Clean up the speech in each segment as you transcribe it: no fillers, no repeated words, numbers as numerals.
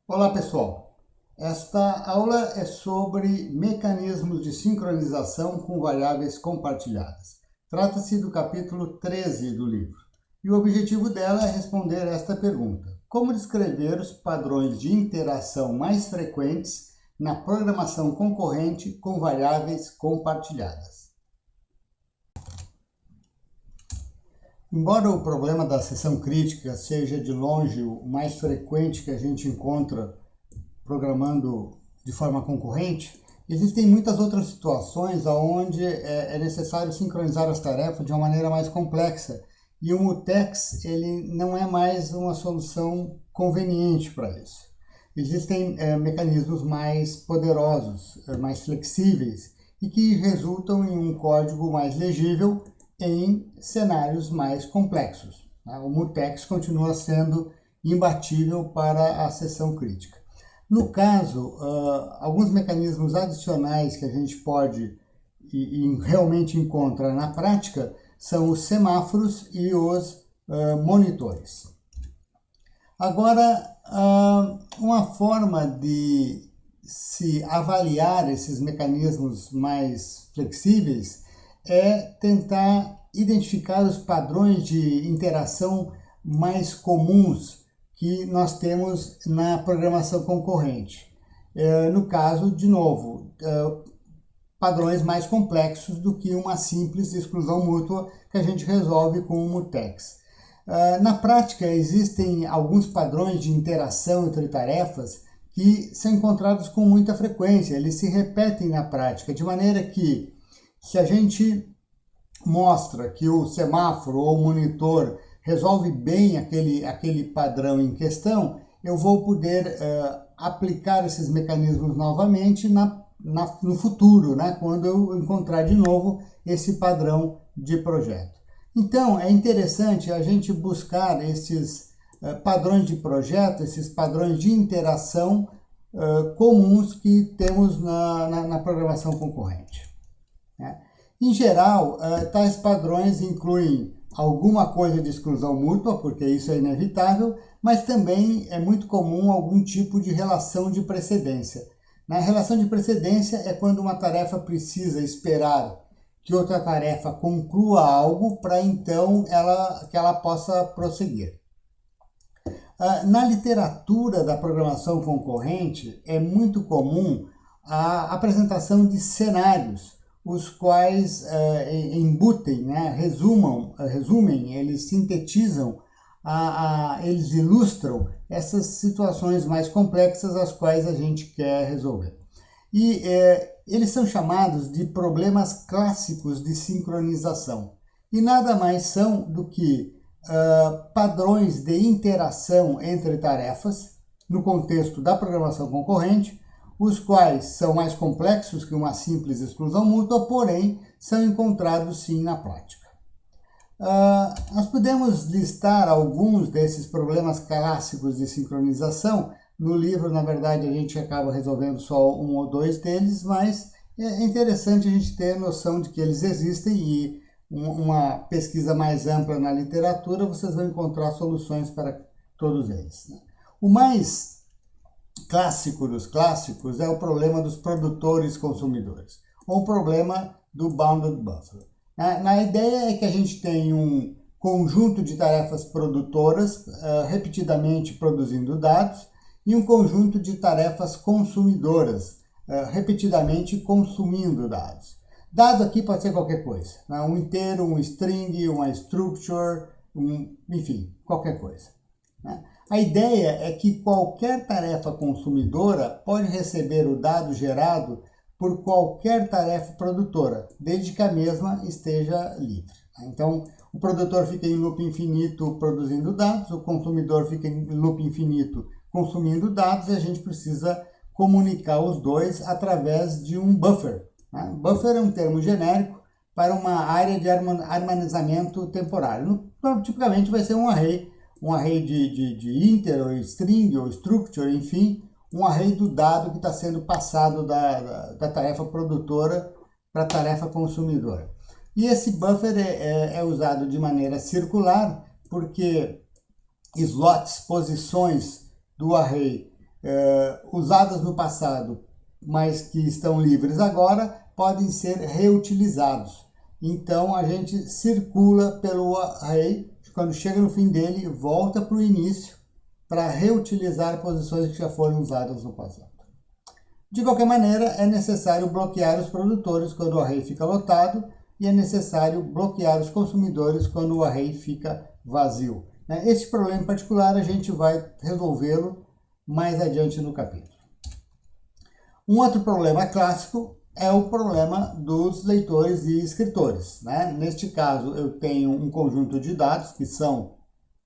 Olá pessoal, esta aula é sobre mecanismos de sincronização com variáveis compartilhadas. Trata-se do capítulo 13 do livro e o objetivo dela é responder esta pergunta: como descrever os padrões de interação mais frequentes na programação concorrente com variáveis compartilhadas? Embora o problema da seção crítica seja de longe o mais frequente que a gente encontra programando de forma concorrente, existem muitas outras situações onde é necessário sincronizar as tarefas de uma maneira mais complexa e o mutex ele não é mais uma solução conveniente para isso. Existem mecanismos mais poderosos, mais flexíveis e que resultam em um código mais legível em cenários mais complexos. O mutex continua sendo imbatível para a seção crítica. No caso, alguns mecanismos adicionais que a gente pode e realmente encontra na prática são os semáforos e os monitores. Agora, uma forma de se avaliar esses mecanismos mais flexíveis é tentar identificar os padrões de interação mais comuns que nós temos na programação concorrente. No caso, de novo, padrões mais complexos do que uma simples exclusão mútua que a gente resolve com o mutex. Na prática, existem alguns padrões de interação entre tarefas que são encontrados com muita frequência, eles se repetem na prática, de maneira que se a gente mostra que o semáforo ou o monitor resolve bem aquele padrão em questão, eu vou poder aplicar esses mecanismos novamente no futuro, né, quando eu encontrar de novo esse padrão de projeto. Então, é interessante a gente buscar esses padrões de projeto, esses padrões de interação comuns que temos na programação concorrente. Né? Em geral, tais padrões incluem alguma coisa de exclusão mútua, porque isso é inevitável, mas também é muito comum algum tipo de relação de precedência. Na relação de precedência é quando uma tarefa precisa esperar que outra tarefa conclua algo para então que ela possa prosseguir. Na literatura da programação concorrente é muito comum a apresentação de cenários, os quais embutem, né, resumem, eles sintetizam, eles ilustram essas situações mais complexas as quais a gente quer resolver. E eles são chamados de problemas clássicos de sincronização. E nada mais são do que padrões de interação entre tarefas no contexto da programação concorrente, os quais são mais complexos que uma simples exclusão mútua, porém são encontrados sim na prática. Nós podemos listar alguns desses problemas clássicos de sincronização. No livro, na verdade, a gente acaba resolvendo só um ou dois deles, mas é interessante a gente ter noção de que eles existem e uma pesquisa mais ampla na literatura, vocês vão encontrar soluções para todos eles. O mais clássico dos clássicos é o problema dos produtores consumidores, ou o problema do bounded buffer. A ideia é que a gente tem um conjunto de tarefas produtoras repetidamente produzindo dados e um conjunto de tarefas consumidoras repetidamente consumindo dados. Dado aqui pode ser qualquer coisa, né? Um inteiro, um string, uma structure, enfim, qualquer coisa. Né? A ideia é que qualquer tarefa consumidora pode receber o dado gerado por qualquer tarefa produtora, desde que a mesma esteja livre. Então, o produtor fica em loop infinito produzindo dados, o consumidor fica em loop infinito consumindo dados, e a gente precisa comunicar os dois através de um buffer. Né? Buffer é um termo genérico para uma área de armazenamento temporário. Tipicamente vai ser um array de integer, ou string, ou structure, enfim, um array do dado que está sendo passado da tarefa produtora para a tarefa consumidora. E esse buffer é usado de maneira circular, porque slots, posições do array usados no passado, mas que estão livres agora, podem ser reutilizados. Então a gente circula pelo array, quando chega no fim dele, volta para o início para reutilizar posições que já foram usadas no passado. De qualquer maneira, é necessário bloquear os produtores quando o array fica lotado e é necessário bloquear os consumidores quando o array fica vazio. Esse problema em particular a gente vai resolvê-lo mais adiante no capítulo. Um outro problema clássico é o problema dos leitores e escritores. Neste caso, eu tenho um conjunto de dados, que são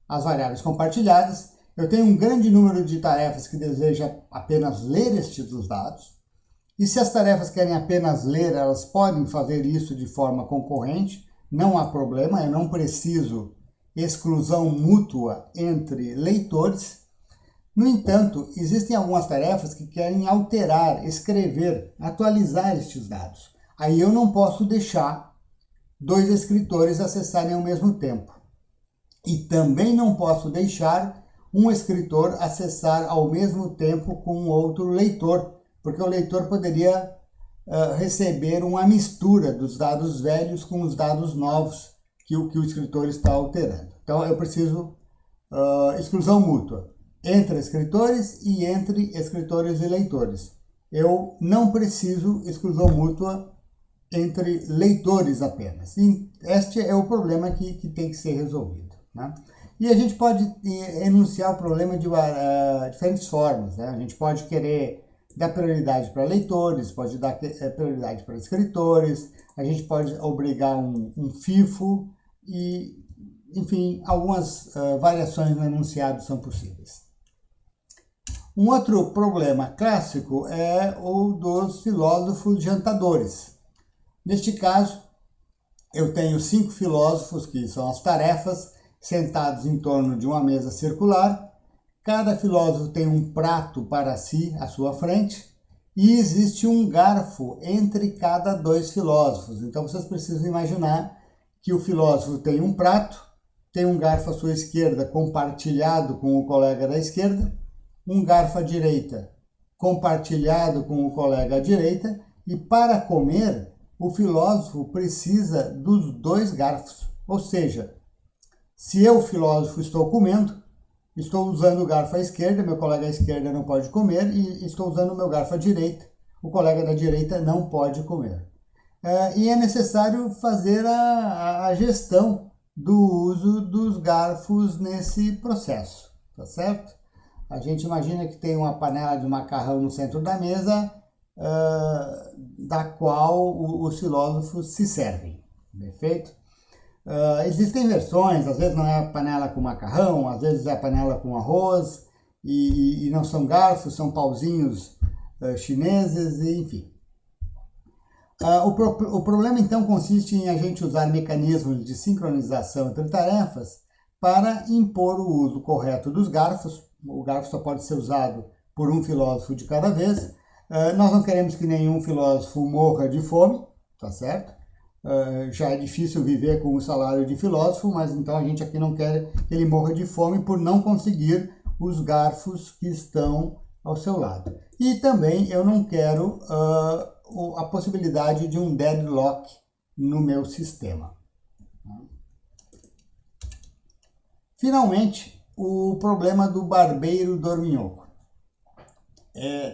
as variáveis compartilhadas. Eu tenho um grande número de tarefas que deseja apenas ler estes dados. E se as tarefas querem apenas ler, elas podem fazer isso de forma concorrente. Não há problema, eu não preciso exclusão mútua entre leitores. No entanto, existem algumas tarefas que querem alterar, escrever, atualizar estes dados. Aí eu não posso deixar dois escritores acessarem ao mesmo tempo. E também não posso deixar um escritor acessar ao mesmo tempo com outro leitor, porque o leitor poderia receber uma mistura dos dados velhos com os dados novos que o escritor está alterando. Então eu preciso exclusão mútua entre escritores e entre escritores e leitores. Eu não preciso exclusão mútua entre leitores apenas. E este é o problema que tem que ser resolvido. E a gente pode enunciar o problema de diferentes formas. A gente pode querer dar prioridade para leitores, pode dar prioridade para escritores, a gente pode obrigar um FIFO e, enfim, algumas variações no enunciado são possíveis. Um outro problema clássico é o dos filósofos jantadores. Neste caso, eu tenho 5 filósofos, que são as tarefas, sentados em torno de uma mesa circular. Cada filósofo tem um prato para si à sua frente e existe um garfo entre cada 2 filósofos. Então vocês precisam imaginar que o filósofo tem um prato, tem um garfo à sua esquerda compartilhado com o colega da esquerda, um garfo à direita compartilhado com o colega à direita, e para comer o filósofo precisa dos 2 garfos. Ou seja, se eu, filósofo, estou comendo, estou usando o garfo à esquerda, meu colega à esquerda não pode comer, e estou usando o meu garfo à direita, o colega da direita não pode comer. E é necessário fazer a gestão do uso dos garfos nesse processo, tá certo? A gente imagina que tem uma panela de macarrão no centro da mesa, da qual os filósofos se servem, perfeito? Existem versões, às vezes não é a panela com macarrão, às vezes é a panela com arroz, e não são garfos, são pauzinhos chineses, enfim. O problema então consiste em a gente usar mecanismos de sincronização entre tarefas para impor o uso correto dos garfos. O garfo só pode ser usado por um filósofo de cada vez. Nós não queremos que nenhum filósofo morra de fome, tá certo? Já é difícil viver com o salário de filósofo, mas então a gente aqui não quer que ele morra de fome por não conseguir os garfos que estão ao seu lado. E também eu não quero a possibilidade de um deadlock no meu sistema. Finalmente, o problema do barbeiro dorminhoco.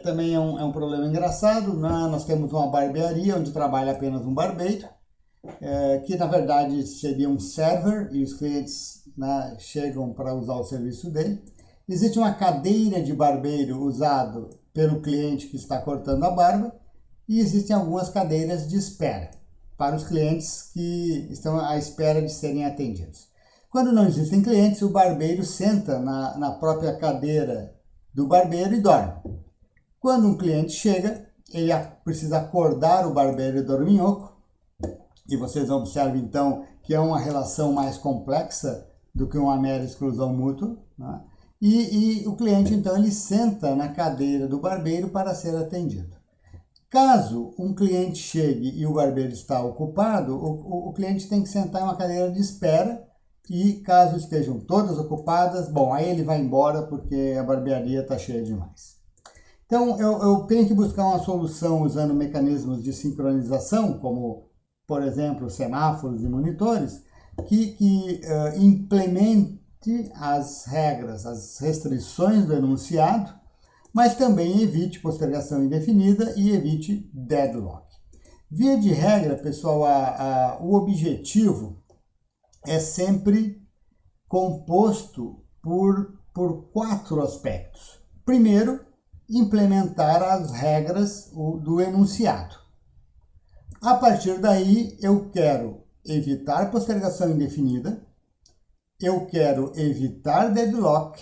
Também é um problema engraçado. Nós temos uma barbearia onde trabalha apenas um barbeiro, que na verdade seria um server, e os clientes chegam para usar o serviço dele. Existe uma cadeira de barbeiro usado pelo cliente que está cortando a barba, e existem algumas cadeiras de espera para os clientes que estão à espera de serem atendidos. Quando não existem clientes, o barbeiro senta na própria cadeira do barbeiro e dorme. Quando um cliente chega, ele precisa acordar o barbeiro dorminhoco, e vocês observam então que é uma relação mais complexa do que uma mera exclusão mútua, E o cliente então ele senta na cadeira do barbeiro para ser atendido. Caso um cliente chegue e o barbeiro está ocupado, o cliente tem que sentar em uma cadeira de espera, e caso estejam todas ocupadas, bom, aí ele vai embora porque a barbearia está cheia demais. Então, eu tenho que buscar uma solução usando mecanismos de sincronização, como, por exemplo, semáforos e monitores, que implemente as regras, as restrições do enunciado, mas também evite postergação indefinida e evite deadlock. Via de regra, pessoal, o objetivo é sempre composto por 4 aspectos. Primeiro, implementar as regras do enunciado. A partir daí, eu quero evitar postergação indefinida, eu quero evitar deadlock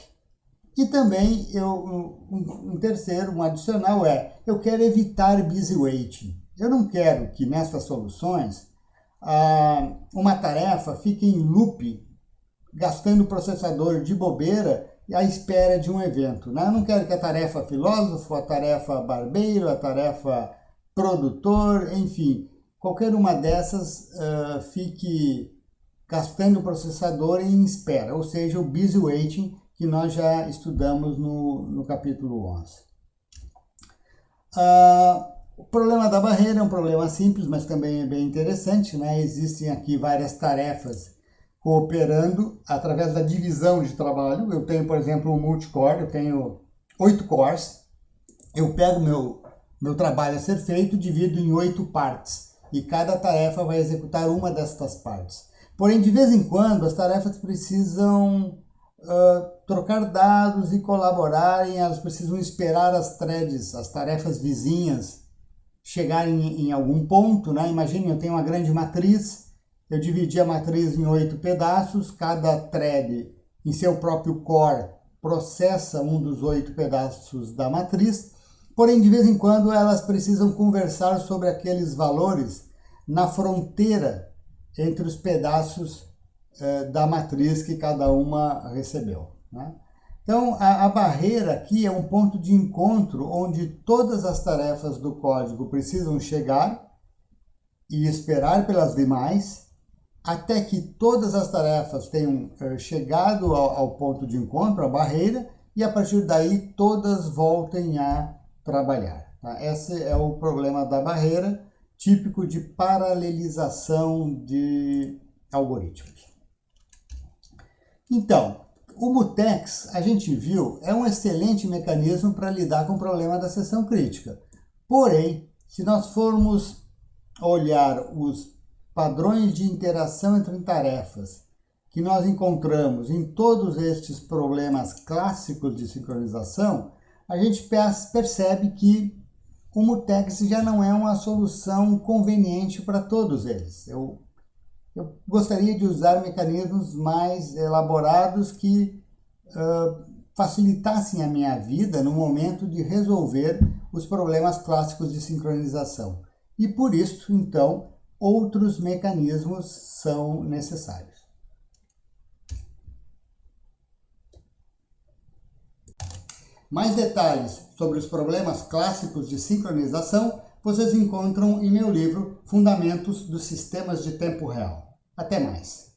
e também um terceiro, um adicional eu quero evitar busy waiting. Eu não quero que nessas soluções uma tarefa fique em loop, gastando o processador de bobeira à espera de um evento. Né? Eu não quero que a tarefa filósofo, a tarefa barbeiro, a tarefa produtor, enfim, qualquer uma dessas fique gastando o processador em espera, ou seja, o busy waiting que nós já estudamos no capítulo 11. O problema da barreira é um problema simples, mas também é bem interessante, né? Existem aqui várias tarefas cooperando através da divisão de trabalho. Eu tenho, por exemplo, um multicore, eu tenho 8 cores, eu pego meu trabalho a ser feito, divido em 8 partes, e cada tarefa vai executar uma destas partes. Porém, de vez em quando, as tarefas precisam trocar dados e colaborarem, elas precisam esperar as threads, as tarefas vizinhas, chegarem em algum ponto, né? Imagine, eu tenho uma grande matriz, eu dividi a matriz em 8 pedaços, cada thread em seu próprio core processa um dos 8 pedaços da matriz, porém, de vez em quando, elas precisam conversar sobre aqueles valores na fronteira entre os pedaços da matriz que cada uma recebeu. Né? Então, a barreira aqui é um ponto de encontro onde todas as tarefas do código precisam chegar e esperar pelas demais, até que todas as tarefas tenham chegado ao ponto de encontro, a barreira, e a partir daí todas voltem a trabalhar. Tá? Esse é o problema da barreira, típico de paralelização de algoritmos. Então, o mutex, a gente viu, é um excelente mecanismo para lidar com o problema da seção crítica. Porém, se nós formos olhar os padrões de interação entre tarefas que nós encontramos em todos estes problemas clássicos de sincronização, a gente percebe que o mutex já não é uma solução conveniente para todos eles. Eu gostaria de usar mecanismos mais elaborados que facilitassem a minha vida no momento de resolver os problemas clássicos de sincronização. E por isso, então, outros mecanismos são necessários. Mais detalhes sobre os problemas clássicos de sincronização vocês encontram em meu livro Fundamentos dos Sistemas de Tempo Real. Até mais!